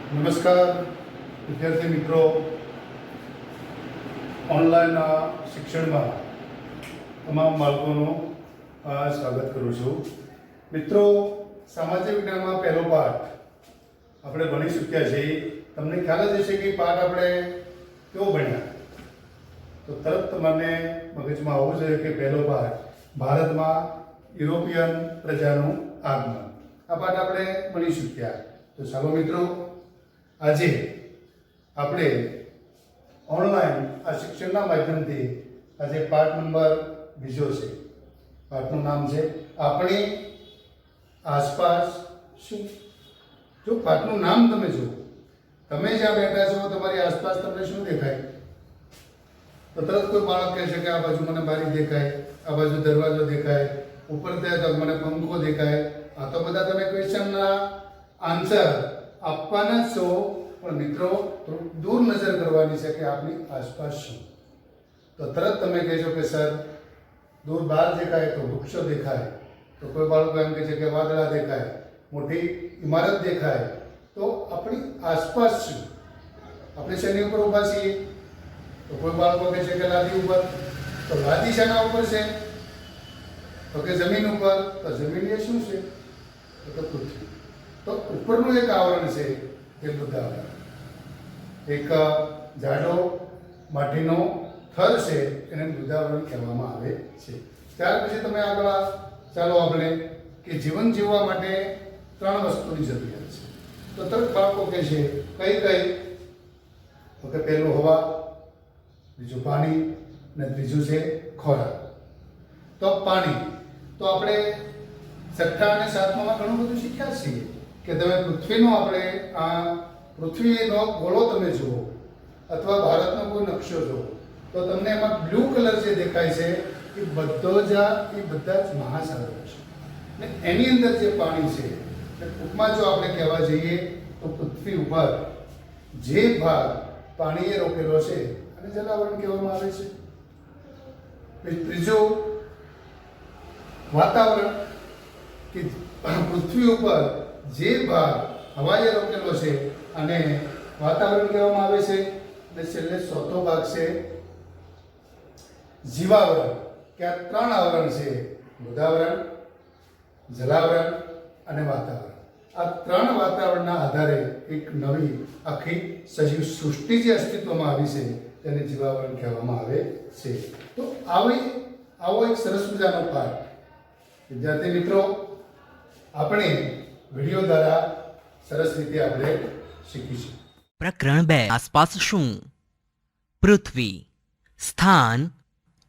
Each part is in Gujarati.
નમસ્કાર વિદ્યાર્થી મિત્રો, ઓનલાઈન શિક્ષણમાં તમામ બાળકોનું સ્વાગત કરું છું. મિત્રો, સામાજિક વિજ્ઞાનમાં પહેલો પાઠ આપણે ભણી ચૂક્યા છીએ. તમને ખ્યાલ જ હશે કે પાઠ આપણે કેવો ભણ્યા, તો તરત તમને મગજમાં આવવું જોઈએ કે પહેલો પાઠ ભારતમાં યુરોપિયન પ્રજાનું આગમન. આ પાઠ આપણે ભણી ચૂક્યા. તો ચાલો મિત્રો, આજે આપણે ઓનલાઈન આ શિક્ષણના માધ્યમથી આજે પાઠ નંબર 2 છે. પાઠનું નામ છે આપણી આસપાસ શું. જો પાઠનું નામ તમે જુઓ, તમે જ્યાં બેઠા છો તમારી આસપાસ તમને શું દેખાય? તો તરત કોઈ બાળક કહે છે કે આ બાજુ મને બારી દેખાય, આ બાજુ દરવાજો દેખાય, ઉપર ત્યાં તો મને પંખો દેખાય. આ તો બધા તમે ક્વેશ્ચનના આન્સર આપવાના છો, પણ મિત્રો દૂર નજર કરવાની છે કે આપણી આસપાસ શું. તો તરત તમે કહેશો કે સર દૂર બહાર દેખાય તો વૃક્ષો દેખાય, તો કોઈ બાળકો એમ કહે છે કે વાદળા દેખાય, મોટી ઇમારત દેખાય. તો આપણી આસપાસ શું? આપણે શેની ઉપર ઊભા છીએ? તો કોઈ બાળકો કહે છે કે લાદી ઉપર. તો લાદી શાના ઉપર છે? તો કે જમીન ઉપર. તો જમીન એ શું છે? તો પૃથ્વી. તો ઉપરનું એક આવરણ છે એ મૃદાવરણ, એક જાડો માટીનો થર છે, એને મૃદાવરણ કહેવામાં આવે છે. ત્યાર પછી તમે આગળ ચાલો આપણે કે જીવન જીવવા માટે 3 વસ્તુની જરૂરિયાત છે. તો તરત બાળકો કહે છે કઈ કઈ? તો કે પહેલું હવા, બીજું પાણી અને ત્રીજું છે ખોરાક. તો પાણી તો આપણે 6ઠ્ઠા અને 7મામાં ઘણું બધું શીખ્યા છીએ કે તમે પૃથ્વીનો આપણે આ પૃથ્વીનો ગોળો તમે જુઓ અથવા ભારતનો કોઈ નકશો જુઓ, તો તમને એમાં બ્લુ કલર જે દેખાય છે એ બધા જ મહાસાગરો છે. ને એની અંદર જે પાણી છે, ટૂંકમાં જો આપણે કહેવા જઈએ તો પૃથ્વી ઉપર જે ભાગ પાણીએ રોકેલો છે અને જલાવરણ કહેવામાં આવે છે. ત્રીજું વાતાવરણ, કે પૃથ્વી ઉપર જે ભાગ હવાએ રોકેલો છે અને વાતાવરણ કહેવામાં આવે છે. અને છેલ્લે 4થો ભાગ છે જીવાવરણ, કે આ 3 આવરણ છે: મૃદાવરણ, જલાવરણ અને વાતાવરણ. આ 3 વાતાવરણના આધારે એક નવી આખી સજીવ સૃષ્ટિ જે અસ્તિત્વમાં આવી છે તેને જીવાવરણ કહેવામાં આવે છે. તો આવો એક સરસ મજાનો પાઠ વિદ્યાર્થી મિત્રો આપણે વિડીયો દ્વારા સરસ રીતે આપણે શીખીશું. પ્રકરણ 2 આસપાસ શું? પૃથ્વી, સ્થાન,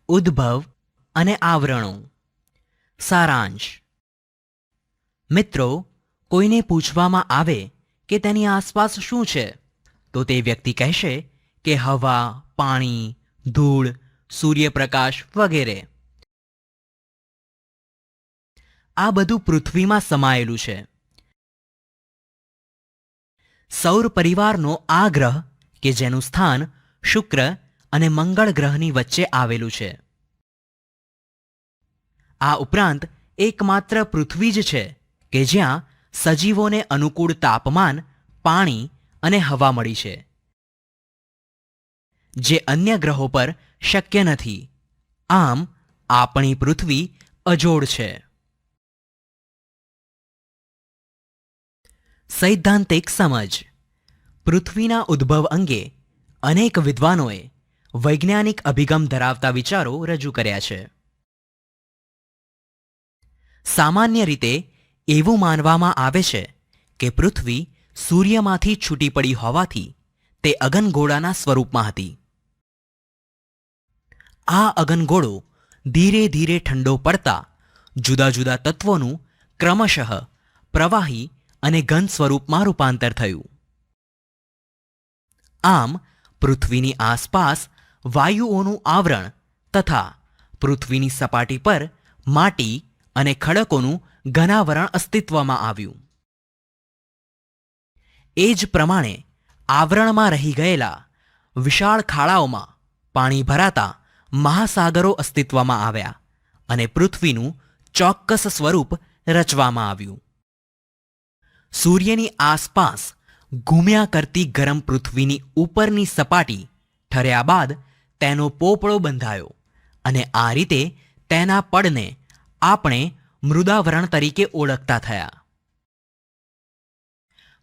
ઉદ્ભવ અને આવરણો. સારાંશ. મિત્રો, કોઈને પૂછવામાં આવે કે તેની આસપાસ શું છે, તો તે વ્યક્તિ કહેશે કે હવા, પાણી, ધૂળ, સૂર્યપ્રકાશ વગેરે. આ બધું પૃથ્વીમાં સમાયેલું છે. સૌર પરિવારનો આ ગ્રહ કે જેનું સ્થાન શુક્ર અને મંગળ ગ્રહની વચ્ચે આવેલું છે. આ ઉપરાંત એકમાત્ર પૃથ્વી જ છે કે જ્યાં સજીવોને અનુકૂળ તાપમાન, પાણી અને હવા મળી છે, જે અન્ય ગ્રહો પર શક્ય નથી. આમ આપણી પૃથ્વી અજોડ છે. સૈદ્ધાંતિક સમજ. પૃથ્વીના ઉદ્ભવ અંગે અનેક વિદ્વાનોએ વૈજ્ઞાનિક અભિગમ ધરાવતા વિચારો રજૂ કર્યા છે. સામાન્ય રીતે એવું માનવામાં આવે છે કે પૃથ્વી સૂર્યમાંથી છૂટી પડી હોવાથી તે અગનગોળાના સ્વરૂપમાં હતી. આ અગનગોળો ધીરે ધીરે ઠંડો પડતા જુદા જુદા તત્વોનું ક્રમશઃ પ્રવાહી અને ઘન સ્વરૂપમાં રૂપાંતર થયું. આમ પૃથ્વીની આસપાસ વાયુઓનું આવરણ તથા પૃથ્વીની સપાટી પર માટી અને ખડકોનું ઘનાવરણ અસ્તિત્વમાં આવ્યું. એ જ પ્રમાણે આવરણમાં રહી ગયેલા વિશાળ ખાડાઓમાં પાણી ભરાતા મહાસાગરો અસ્તિત્વમાં આવ્યા અને પૃથ્વીનું ચોક્કસ સ્વરૂપ રચવામાં આવ્યું. સૂર્યની આસપાસ ઘૂમ્યા કરતી ગરમ પૃથ્વીની ઉપરની સપાટી ઠર્યા બાદ તેનો પોપડો બંધાયો અને આ રીતે તેના પડને આપણે મૃદાવરણ તરીકે ઓળખતા થયા.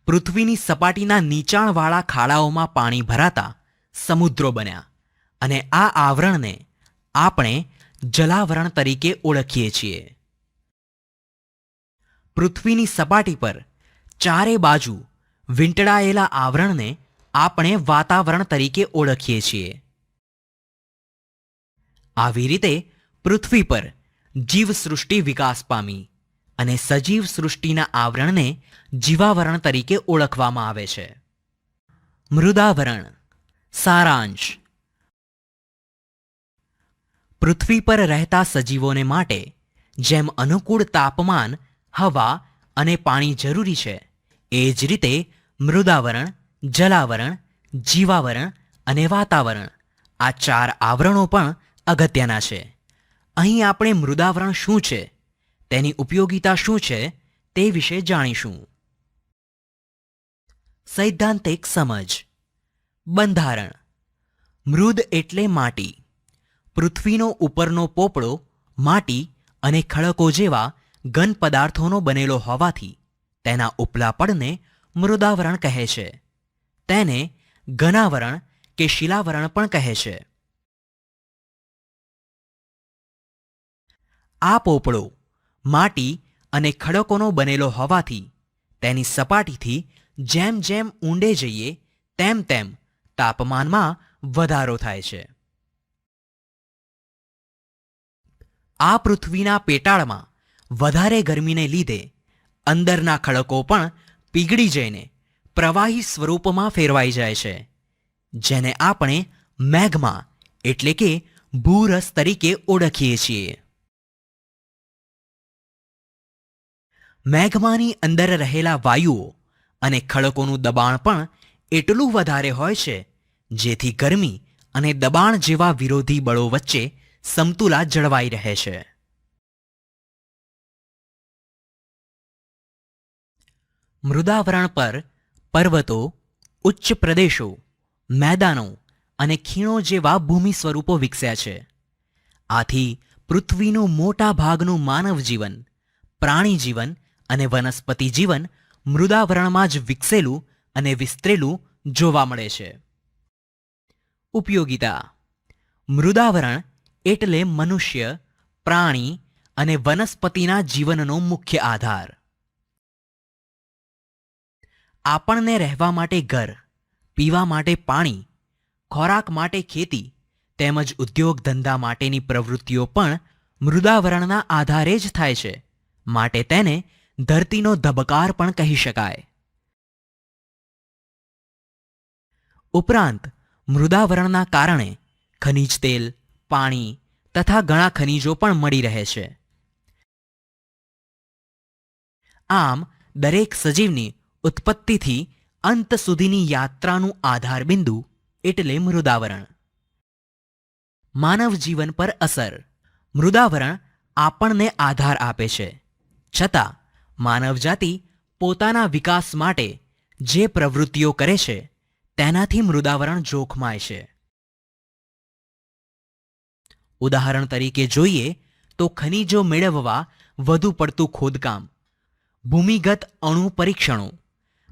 પૃથ્વીની સપાટીના નીચાણવાળા ખાડાઓમાં પાણી ભરાતા સમુદ્રો બન્યા અને આ આવરણને આપણે જલાવરણ તરીકે ઓળખીએ છીએ. પૃથ્વીની સપાટી પર ચારે બાજુ વીંટળાયેલા આવરણને આપણે વાતાવરણ તરીકે ઓળખીએ છીએ. આવી રીતે પૃથ્વી પર જીવસૃષ્ટિ વિકાસ પામી અને સજીવ સૃષ્ટિના આવરણને જીવાવરણ તરીકે ઓળખવામાં આવે છે. મૃદાવરણ. સારાંશ. પૃથ્વી પર રહેતા સજીવોને માટે જેમ અનુકૂળ તાપમાન, હવા અને પાણી જરૂરી છે, એ જ રીતે મૃદાવરણ, જલાવરણ, જીવાવરણ અને વાતાવરણ આ 4 આવરણો પણ અગત્યના છે. અહીં આપણે મૃદાવરણ શું છે, તેની ઉપયોગિતા શું છે તે વિશે જાણીશું. સૈદ્ધાંતિક સમજ. બંધારણ. મૃદ એટલે માટી. પૃથ્વીનો ઉપરનો પોપડો માટી અને ખડકો જેવા ઘન પદાર્થોનો બનેલો હોવાથી તેના ઉપલા પડને મૃદાવરણ કહે છે. તેને ઘનાવરણ કે શિલાવરણ પણ કહે છે. આ પોપડો માટી અને ખડકોનો બનેલો હોવાથી તેની સપાટીથી જેમ જેમ ઊંડે જઈએ તેમ તેમ તાપમાનમાં વધારો થાય છે. આ પૃથ્વીના પેટાળમાં વધારે ગરમીને લીધે અંદરના ખડકો પણ પીગળી જઈને પ્રવાહી સ્વરૂપમાં ફેરવાઈ જાય છે, જેને આપણે મેગ્મા એટલે કે ભૂરસ તરીકે ઓળખીએ છીએ. મેગ્માની અંદર રહેલા વાયુઓ અને ખડકોનું દબાણ પણ એટલું વધારે હોય છે, જેથી ગરમી અને દબાણ જેવા વિરોધી બળો વચ્ચે સમતુલા જળવાઈ રહે છે. મૃદાવરણ પર પર્વતો, ઉચ્ચ પ્રદેશો, મેદાનો અને ખીણો જેવા ભૂમિ સ્વરૂપો વિકસ્યા છે. આથી પૃથ્વીનું મોટા ભાગનું માનવ જીવન, પ્રાણી જીવન અને વનસ્પતિ જીવન મૃદાવરણમાં જ વિકસેલું અને વિસ્તરેલું જોવા મળે છે. ઉપયોગિતા. મૃદાવરણ એટલે મનુષ્ય, પ્રાણી અને વનસ્પતિના જીવનનો મુખ્ય આધાર. આપણને રહેવા માટે ઘર, પીવા માટે પાણી, ખોરાક માટે ખેતી તેમજ ઉદ્યોગ ધંધા માટેની પ્રવૃત્તિઓ પણ મૃદાવરણના આધારે જ થાય છે. માટે તેને ધરતીનો ધબકાર પણ કહી શકાય. ઉપરાંત મૃદાવરણના કારણે ખનિજ તેલ, પાણી તથા ઘણા ખનિજો પણ મળી રહે છે. આમ દરેક સજીવની ઉત્પત્તિથી અંત સુધીની યાત્રાનું આધારબિંદુ એટલે મૃદાવરણ. માનવ જીવન પર અસર. મૃદાવરણ આપણને આધાર આપે છે, છતાં માનવજાતિ પોતાના વિકાસ માટે જે પ્રવૃત્તિઓ કરે છે તેનાથી મૃદાવરણ જોખમાય છે. ઉદાહરણ તરીકે જોઈએ તો ખનિજો મેળવવા વધુ પડતું ખોદકામ, ભૂમિગત અણુ પરીક્ષણો,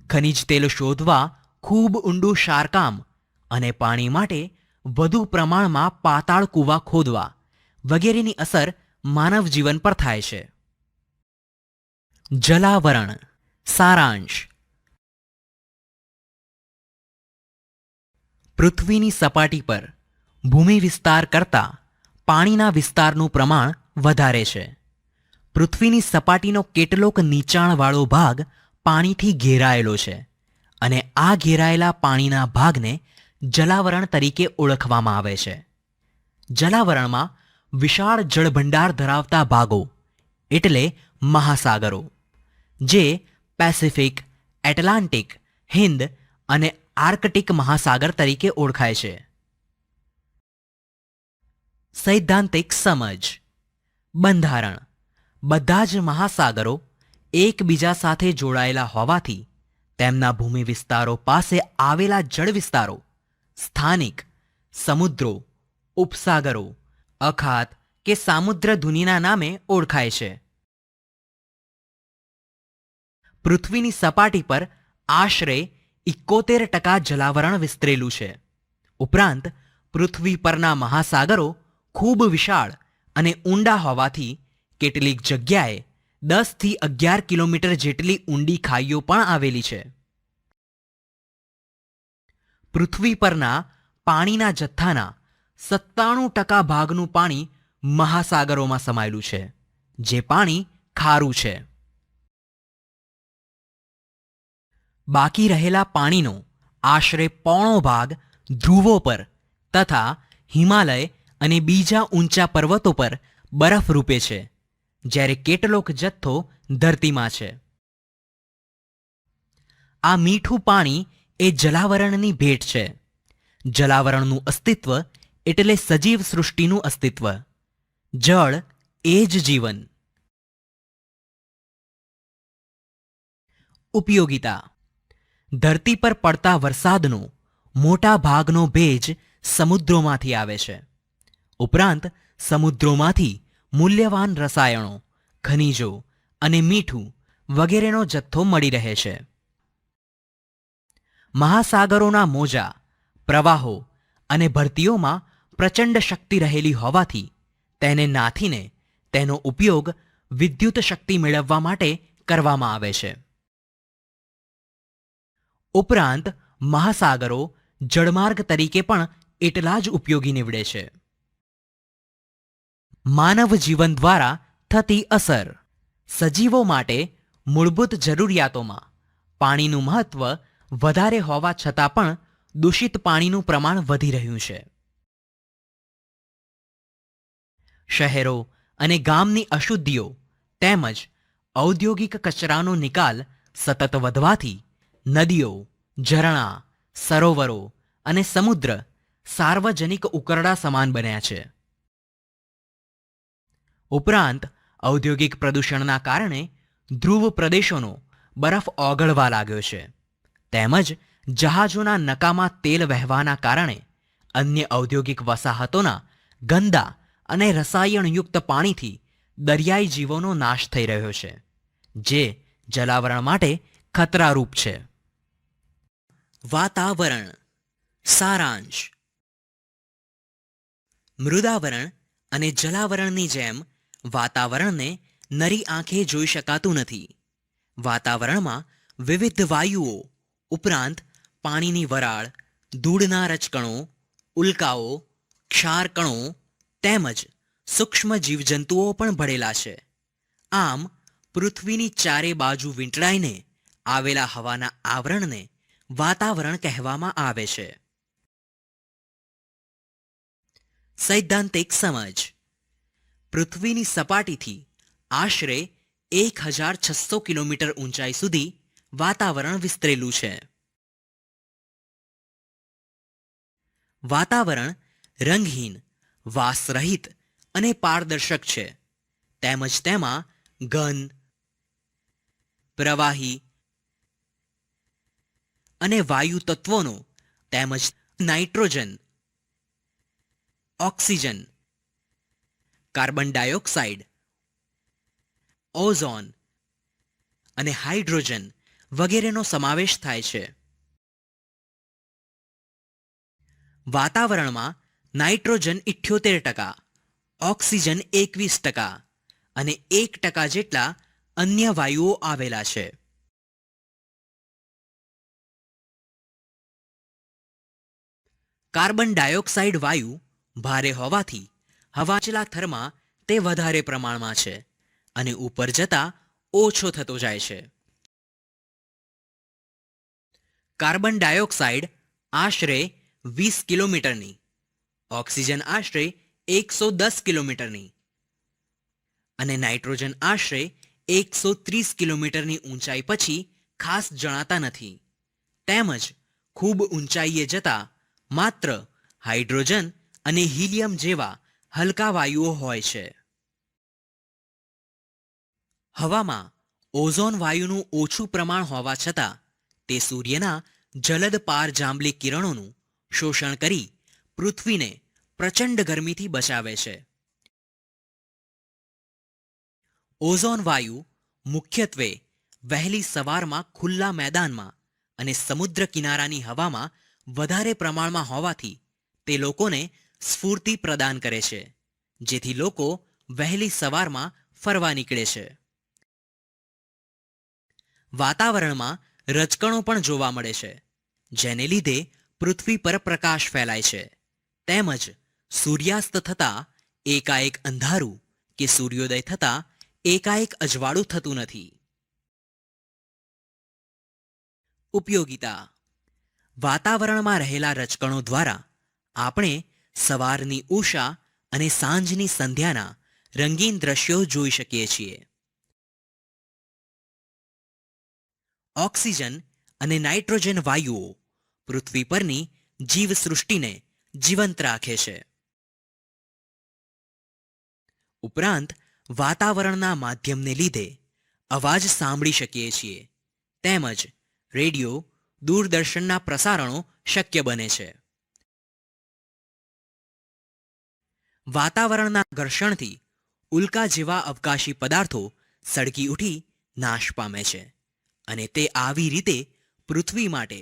ખનિજ તેલ શોધવા ખૂબ ઊંડું શારકામ અને પાણી માટે વધુ પ્રમાણમાં પાતાળ કૂવા ખોદવા વગેરેની અસર માનવ જીવન પર થાય છે. જલાવરણ. સારાંશ. પૃથ્વીની સપાટી પર ભૂમિ વિસ્તાર કરતાં પાણીના વિસ્તારનું પ્રમાણ વધારે છે. પૃથ્વીની સપાટીનો કેટલોક નીચાણવાળો ભાગ પાણીથી ઘેરાયેલો છે અને આ ઘેરાયેલા પાણીના ભાગને જલાવરણ તરીકે ઓળખવામાં આવે છે. જલાવરણમાં વિશાળ જળભંડાર ધરાવતા ભાગો એટલે મહાસાગરો, જે પેસિફિક, એટલાન્ટિક, હિન્દ અને આર્કટિક મહાસાગર તરીકે ઓળખાય છે. સૈદ્ધાંતિક સમજ. બંધારણ. બધા જ મહાસાગરો એકબીજા સાથે જોડાયેલા હોવાથી તેમના ભૂમિ વિસ્તારો પાસે આવેલા જળ વિસ્તારો સ્થાનિક સમુદ્રો, ઉપસાગરો, અખાત કે સામુદ્રધુનીના નામે ઓળખાય છે. પૃથ્વીની સપાટી પર આશરે 71% જલાવરણ વિસ્તરેલું છે. ઉપરાંત પૃથ્વી પરના મહાસાગરો ખૂબ વિશાળ અને ઊંડા હોવાથી કેટલીક જગ્યાએ 10 થી 11 કિલોમીટર જેટલી ઊંડી ખાઈઓ પણ આવેલી છે. પૃથ્વી પરના પાણીના જથ્થાના 97% ભાગનું પાણી મહાસાગરોમાં સમાયેલું છે, જે પાણી ખારું છે. બાકી રહેલા પાણીનો આશરે પોણો ભાગ ધ્રુવો પર તથા હિમાલય અને બીજા ઊંચા પર્વતો પર બરફ રૂપે છે, જ્યારે કેટલોક જથ્થો ધરતીમાં છે. આ મીઠું પાણી એ જલાવરણની ભેટ છે. જલાવરણનું અસ્તિત્વ એટલે સજીવ સૃષ્ટિનું અસ્તિત્વ. જળ એ જ જીવન. ઉપયોગિતા. ધરતી પર પડતા વરસાદનો મોટા ભાગનો ભેજ સમુદ્રોમાંથી આવે છે. ઉપરાંત સમુદ્રોમાંથી મૂલ્યવાન રસાયણો, ખનિજો અને મીઠું વગેરેનો જથ્થો મળી રહે છે. મહાસાગરોના મોજા, પ્રવાહો અને ભરતીઓમાં પ્રચંડ શક્તિ રહેલી હોવાથી તેને નાથીને તેનો ઉપયોગ વિદ્યુત શક્તિ મેળવવા માટે કરવામાં આવે છે. ઉપરાંત મહાસાગરો જળમાર્ગ તરીકે પણ એટલા જ ઉપયોગી નીવડે છે. માનવ જીવન દ્વારા થતી અસર. સજીવો માટે મૂળભૂત જરૂરિયાતોમાં પાણીનું મહત્વ વધારે હોવા છતાં પણ દૂષિત પાણીનું પ્રમાણ વધી રહ્યું છે. શહેરો અને ગામની અશુદ્ધિઓ તેમજ ઔદ્યોગિક કચરાનો નિકાલ સતત વધવાથી નદીઓ, ઝરણા, સરોવરો અને સમુદ્ર સાર્વજનિક ઉકરડા સમાન બન્યા છે. ઉપરાંત ઔદ્યોગિક પ્રદૂષણના કારણે ધ્રુવ પ્રદેશોનો બરફ ઓગળવા લાગ્યો છે. તેમજ જહાજોના નકામા તેલ વહેવાના કારણે અન્ય ઔદ્યોગિક વસાહતોના ગંદા અને રસાયણયુક્ત પાણીથી દરિયાઈ જીવોનો નાશ થઈ રહ્યો છે, જે જલાવરણ માટે ખતરારૂપ છે. વાતાવરણ. સારાંશ. મૃદાવરણ અને જલાવરણની જેમ વાતાવરણને નરી આંખે જોઈ શકાતું નથી. વાતાવરણમાં વિવિધ વાયુઓ ઉપરાંત પાણીની વરાળ, ધૂળના રજકણો, ઉલ્કાઓ, ક્ષારકણો તેમજ સૂક્ષ્મ જીવજંતુઓ પણ ભળેલા છે. આમ પૃથ્વીની ચારે બાજુ વીંટળાઈને આવેલા હવાના આવરણને વાતાવરણ કહેવામાં આવે છે. સૈદ્ધાંતિક સમજ. પૃથ્વીની સપાટીથી આશરે 1600 કિલોમીટર ઊંચાઈ સુધી વાતાવરણ વિસ્તરેલું છે. વાતાવરણ રંગહીન, વાસરહિત અને પારદર્શક છે. તેમજ તેમાં ઘન, પ્રવાહી અને વાયુ તત્વોનો તેમજ nitrogen, oxygen, carbon dioxide, ozone અને હાઇડ્રોજન વગેરેનો સમાવેશ થાય છે. વાતાવરણમાં નાઇટ્રોજન 78%, ઓક્સિજન 21% અને 1% જેટલા અન્ય વાયુઓ આવેલા છે. કાર્બન ડાયોક્સાઇડ વાયુ ભારે હોવાથી હવાચલા થરમાં તે વધારે પ્રમાણમાં છે અને ઉપર જતા ઓછો થતો જાય છે. કાર્બન ડાયોક્સાઇડ આશરે 20 કિલોમીટરની, ઓક્સિજન આશરે 110 કિલોમીટરની અને નાઇટ્રોજન આશરે 130 કિલોમીટરની ઊંચાઈ પછી ખાસ જણાતા નથી. તેમજ ખૂબ ઊંચાઈએ જતા માત્ર હાઇડ્રોજન અને હિલિયમ જેવા હલકા વાયુઓ હોય છે. હવામાં ઓઝોન વાયુનું ઓછું પ્રમાણ હોવા છતાં તે સૂર્યના જલદ પાર જાંબલી કિરણોનું શોષણ કરી પૃથ્વીને પ્રચંડ ગરમીથી બચાવે છે. ઓઝોન વાયુ મુખ્યત્વે વહેલી સવારમાં ખુલ્લા મેદાનમાં અને સમુદ્ર કિનારાની હવામાં વધારે પ્રમાણમાં હોવાથી તે લોકોને સ્ફૂર્તિ પ્રદાન કરે છે, જેથી લોકો વહેલી સવારમાં ફરવા નીકળે છે. વાતાવરણમાં રજકણો પણ જોવા મળે છે, જેને લીધે પૃથ્વી પર પ્રકાશ ફેલાય છે, તેમજ સૂર્યાસ્ત થતાં એકાએક અંધારું કે સૂર્યોદય થતાં એકાએક અજવાળું થતું નથી. ઉપયોગિતા. વાતાવરણમાં રહેલા રજકણો દ્વારા આપણે સવારની ઉષા અને સાંજની સંધ્યાના રંગીન દ્રશ્યો જોઈ શકીએ છીએ. ઓક્સિજન અને નાઇટ્રોજન વાયુઓ પૃથ્વી પરની જીવસૃષ્ટિને જીવંત રાખે છે. ઉપરાંત વાતાવરણના માધ્યમને લીધે અવાજ સાંભળી શકીએ છીએ, તેમજ રેડિયો, દૂરદર્શનના પ્રસારણો શક્ય બને છે. વાતાવરણના ઘર્ષણથી ઉલ્કા જેવા અવકાશી પદાર્થો સળગી ઉઠી નાશ પામે છે, અને તે આવી રીતે પૃથ્વી માટે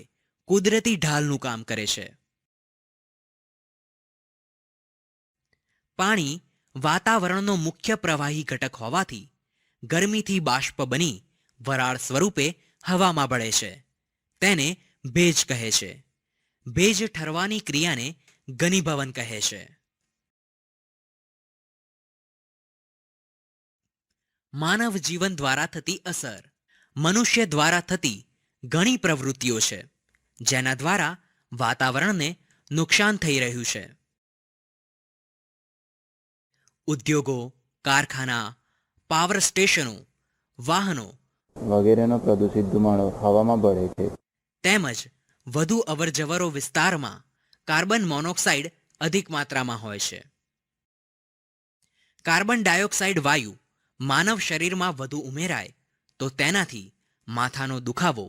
કુદરતી ઢાલનું કામ કરે છે. પાણી વાતાવરણનો મુખ્ય પ્રવાહી ઘટક હોવાથી ગરમીથી બાષ્પ બની વરાળ સ્વરૂપે હવામાં ભળે છે. તેને ભેજ કહે છે. ભેજ ઠરવાની ક્રિયાને ઘનીભવન કહે છે. માનવ જીવન દ્વારા થતી અસર. મનુષ્ય દ્વારા થતી ઘણી પ્રવૃત્તિઓ છે, જેના દ્વારા વાતાવરણને નુકસાન થઈ રહ્યું છે. ઉદ્યોગો, કારખાના, પાવર સ્ટેશનો, વાહનો વગેરેનો પ્રદૂષિત ધુમાડો હવામાં ભળે છે. તેમજ વધુ અવરજવરો વિસ્તારમાં કાર્બન મોનોક્સાઇડ અધિક માત્રામાં હોય છે. કાર્બન ડાયોક્સાઇડ વાયુ માનવ શરીરમાં વધુ ઉમેરાય તો તેનાથી માથાનો દુખાવો,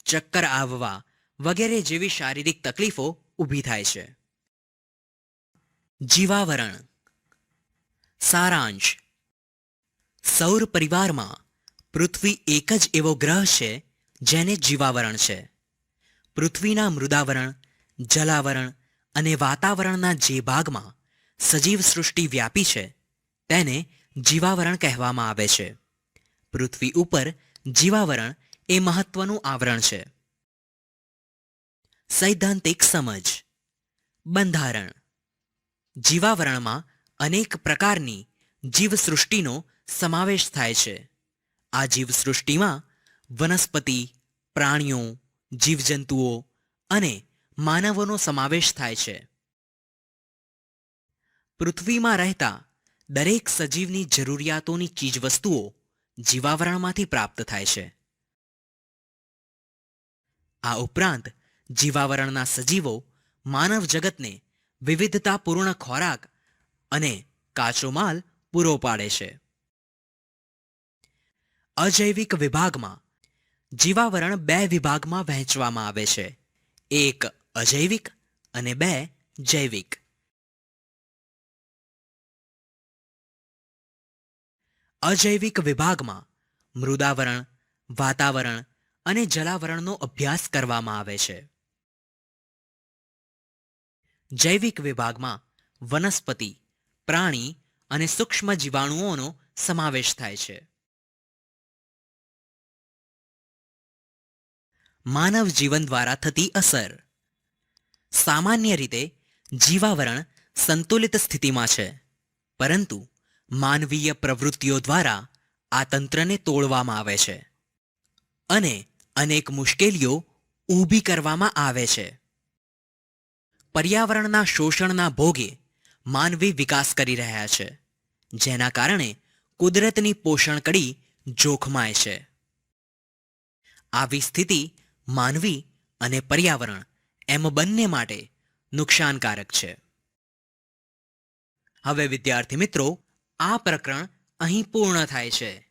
ચક્કર આવવા વગેરે જેવી શારીરિક તકલીફો ઊભી થાય છે. જીવાવરણ. સારાંશ. સૌર પરિવારમાં પૃથ્વી એક જ એવો ગ્રહ છે જેને જીવાવરણ છે. પૃથ્વીના મૃદાવરણ, જલાવરણ અને વાતાવરણના જે ભાગમાં સજીવ સૃષ્ટિ વ્યાપી છે તેને જીવાવરણ કહેવામાં આવે છે. પૃથ્વી ઉપર જીવાવરણ એ મહત્વનું આવરણ છે. સૈદ્ધાંતિક સમજ. બંધારણ. જીવાવરણમાં અનેક પ્રકારની જીવસૃષ્ટિનો સમાવેશ થાય છે. આ જીવસૃષ્ટિમાં વનસ્પતિ, પ્રાણીઓ, જીવજંતુઓ અને માનવોનો સમાવેશ થાય છે. પૃથ્વીમાં રહેતા દરેક સજીવની જરૂરિયાતોની ચીજવસ્તુઓ જીવાવરણમાંથી પ્રાપ્ત થાય છે. આ ઉપરાંત જીવાવરણના સજીવો માનવ જગતને વિવિધતાપૂર્ણ ખોરાક અને કાચો માલ પૂરો પાડે છે. અજૈવિક વિભાગમાં જીવાવરણ 2 વિભાગમાં વહેંચવામાં આવે છે. 1 અજૈવિક અને 2 જૈવિક. અજૈવિક વિભાગમાં મૃદાવરણ, વાતાવરણ અને જલાવરણનો અભ્યાસ કરવામાં આવે છે. જૈવિક વિભાગમાં વનસ્પતિ, પ્રાણી અને સૂક્ષ્મ જીવાણુઓનો સમાવેશ થાય છે. માનવ જીવન દ્વારા થતી અસર. સામાન્ય રીતે જીવાવરણ સંતુલિત સ્થિતિમાં છે, પરંતુ માનવીય પ્રવૃત્તિઓ દ્વારા આ તંત્રને તોડવામાં આવે છે અને અનેક મુશ્કેલીઓ ઊભી કરવામાં આવે છે. પર્યાવરણના શોષણના ભોગે માનવી વિકાસ કરી રહ્યા છે, જેના કારણે કુદરતની પોષણ કડી જોખમાય છે. આવી સ્થિતિ માનવી અને પર્યાવરણ એમ બંને માટે નુકસાનકારક છે. હવે વિદ્યાર્થી મિત્રો, આ પ્રકરણ અહીં પૂર્ણ થાય છે.